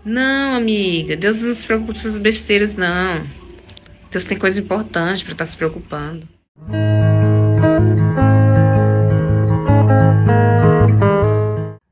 Não, amiga, Deus não se preocupa com essas besteiras, não. Deus tem coisa importante pra estar se preocupando.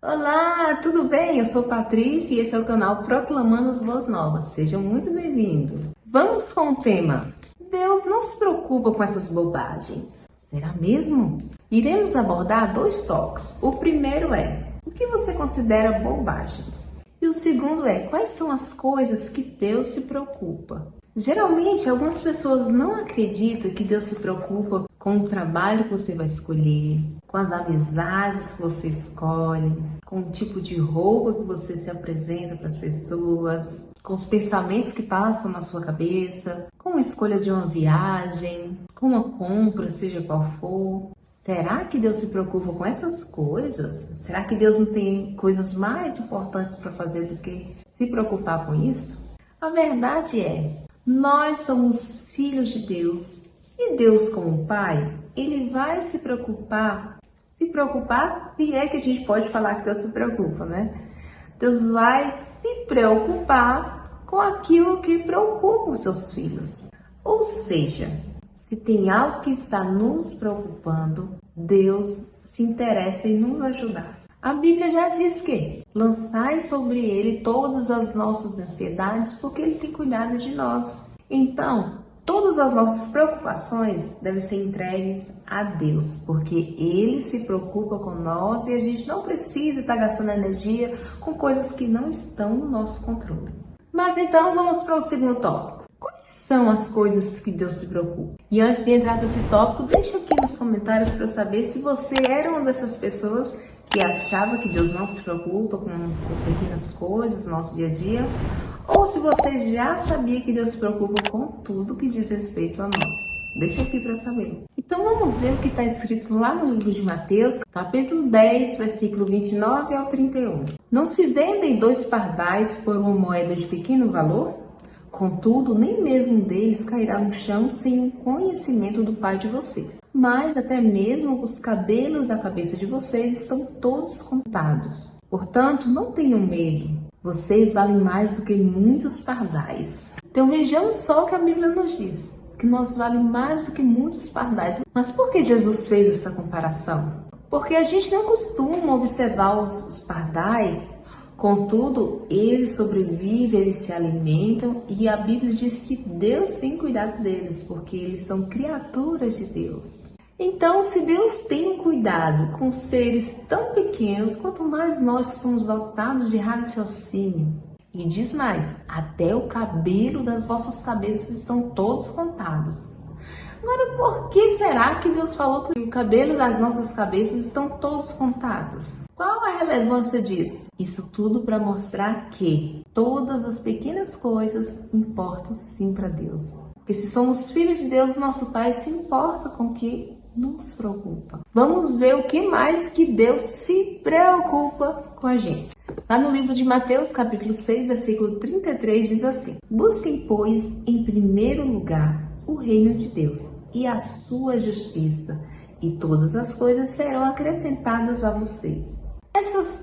Olá, tudo bem? Eu sou Patrícia e esse é o canal Proclamando as Boas Novas. Sejam muito bem-vindos. Vamos com o tema: Deus não se preocupa com essas bobagens. Será mesmo? Iremos abordar dois tópicos. O primeiro é: o que você considera bobagens? E o segundo é: quais são as coisas que Deus se preocupa? Geralmente, algumas pessoas não acreditam que Deus se preocupa com o trabalho que você vai escolher, com as amizades que você escolhe, com o tipo de roupa que você se apresenta para as pessoas, com os pensamentos que passam na sua cabeça, com a escolha de uma viagem, com uma compra, seja qual for. Será que Deus se preocupa com essas coisas? Será que Deus não tem coisas mais importantes para fazer do que se preocupar com isso? A verdade é, nós somos filhos de Deus e Deus, como Pai, Ele vai se preocupar se é que a gente pode falar que Deus se preocupa, né? Deus vai se preocupar com aquilo que preocupa os seus filhos. Ou seja, se tem algo que está nos preocupando, Deus se interessa em nos ajudar. A Bíblia já diz que lançai sobre Ele todas as nossas ansiedades, porque Ele tem cuidado de nós. Então, todas as nossas preocupações devem ser entregues a Deus, porque Ele se preocupa com nós e a gente não precisa estar gastando energia com coisas que não estão no nosso controle. Mas então vamos para o segundo tópico. Quais são as coisas que Deus se preocupa? E antes de entrar nesse tópico, deixa aqui nos comentários para eu saber se você era uma dessas pessoas que achava que Deus não se preocupa com pequenas coisas no nosso dia a dia, ou se você já sabia que Deus se preocupa com tudo que diz respeito a nós. Deixa aqui para saber. Então vamos ver o que está escrito lá no livro de Mateus, capítulo 10, versículo 29 ao 31. Não se vendem 2 pardais por uma moeda de pequeno valor? Contudo, nem mesmo um deles cairá no chão sem o conhecimento do Pai de vocês. Mas até mesmo os cabelos da cabeça de vocês estão todos contados. Portanto, não tenham medo. Vocês valem mais do que muitos pardais. Então vejamos só o que a Bíblia nos diz, que nós valemos mais do que muitos pardais. Mas por que Jesus fez essa comparação? Porque a gente não costuma observar os pardais. Contudo, eles sobrevivem, eles se alimentam e a Bíblia diz que Deus tem cuidado deles, porque eles são criaturas de Deus. Então, se Deus tem cuidado com seres tão pequenos, quanto mais nós somos dotados de raciocínio. E diz mais, até o cabelo das vossas cabeças estão todos contados. Agora, por que será que Deus falou que o cabelo das nossas cabeças estão todos contados? Qual a relevância disso? Isso tudo para mostrar que todas as pequenas coisas importam sim para Deus. Porque se somos filhos de Deus, nosso Pai se importa com o que nos preocupa. Vamos ver o que mais que Deus se preocupa com a gente. Lá no livro de Mateus, capítulo 6, versículo 33, diz assim: Busquem, pois, em primeiro lugar o reino de Deus e a sua justiça, e todas as coisas serão acrescentadas a vocês.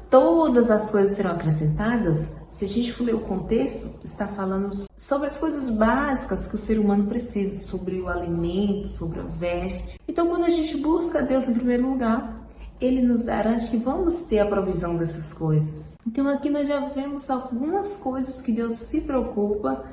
Todas as coisas serão acrescentadas, se a gente for ler o contexto, está falando sobre as coisas básicas que o ser humano precisa, sobre o alimento, sobre a veste. Então, quando a gente busca Deus em primeiro lugar, Ele nos garante que vamos ter a provisão dessas coisas. Então, aqui nós já vemos algumas coisas que Deus se preocupa.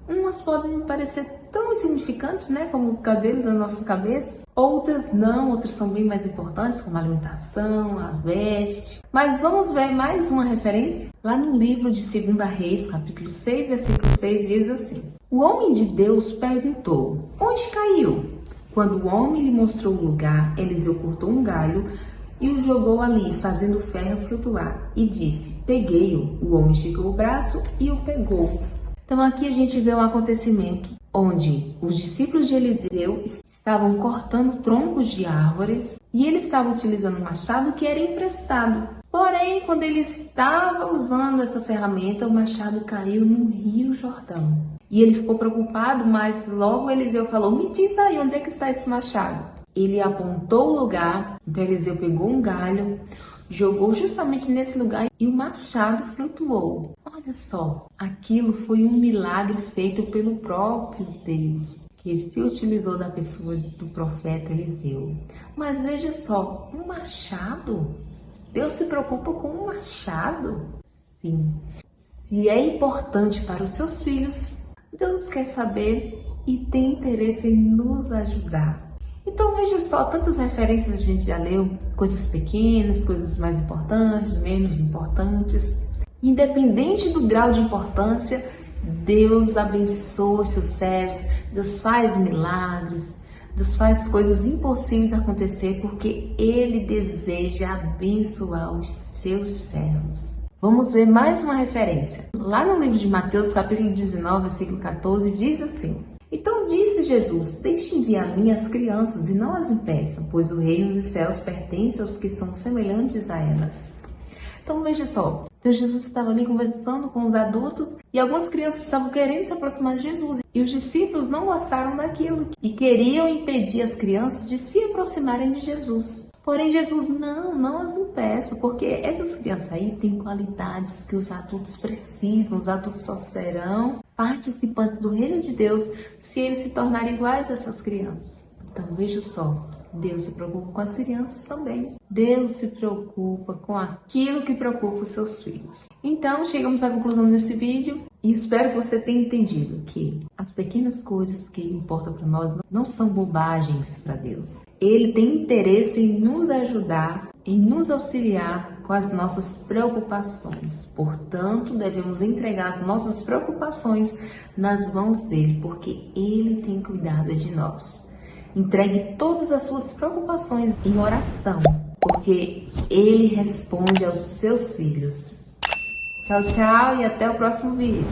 Umas podem parecer tão insignificantes, né, como o cabelo da nossa cabeça. Outras não, outras são bem mais importantes, como a alimentação, a veste. Mas vamos ver mais uma referência? Lá no livro de 2 Reis, capítulo 6, versículo 6, diz assim: O homem de Deus perguntou, onde caiu? Quando o homem lhe mostrou o lugar, Eliseu cortou um galho e o jogou ali, fazendo o ferro flutuar. E disse, peguei-o. O homem esticou o braço e o pegou. Então aqui a gente vê um acontecimento onde os discípulos de Eliseu estavam cortando troncos de árvores e ele estava utilizando um machado que era emprestado. Porém, quando ele estava usando essa ferramenta, o machado caiu no Rio Jordão. E ele ficou preocupado, mas logo Eliseu falou, me diz aí, onde é que está esse machado? Ele apontou o lugar, então Eliseu pegou um galho, jogou justamente nesse lugar e o machado flutuou. Olha só, aquilo foi um milagre feito pelo próprio Deus, que se utilizou da pessoa do profeta Eliseu. Mas veja só, um machado? Deus se preocupa com um machado? Sim. Se é importante para os seus filhos, Deus quer saber e tem interesse em nos ajudar. Então veja só, tantas referências a gente já leu, coisas pequenas, coisas mais importantes, menos importantes. Independente do grau de importância, Deus abençoa os seus servos, Deus faz milagres, Deus faz coisas impossíveis acontecer porque Ele deseja abençoar os seus servos. Vamos ver mais uma referência. Lá no livro de Mateus, capítulo 19, versículo 14, diz assim: Então disse Jesus, deixem vir a mim as crianças e não as impeçam, pois o reino dos céus pertence aos que são semelhantes a elas. Então veja só, então Jesus estava ali conversando com os adultos e algumas crianças estavam querendo se aproximar de Jesus. E os discípulos não gostaram daquilo e queriam impedir as crianças de se aproximarem de Jesus. Porém, Jesus, não as impeça, porque essas crianças aí têm qualidades que os adultos precisam, os adultos só serão participantes do reino de Deus se eles se tornarem iguais a essas crianças. Então, veja só, Deus se preocupa com as crianças também. Deus se preocupa com aquilo que preocupa os seus filhos. Então, chegamos à conclusão desse vídeo e espero que você tenha entendido que as pequenas coisas que importam para nós não são bobagens para Deus. Ele tem interesse em nos ajudar, em nos auxiliar com as nossas preocupações. Portanto, devemos entregar as nossas preocupações nas mãos dele, porque ele tem cuidado de nós. Entregue todas as suas preocupações em oração, porque ele responde aos seus filhos. Tchau, tchau e até o próximo vídeo.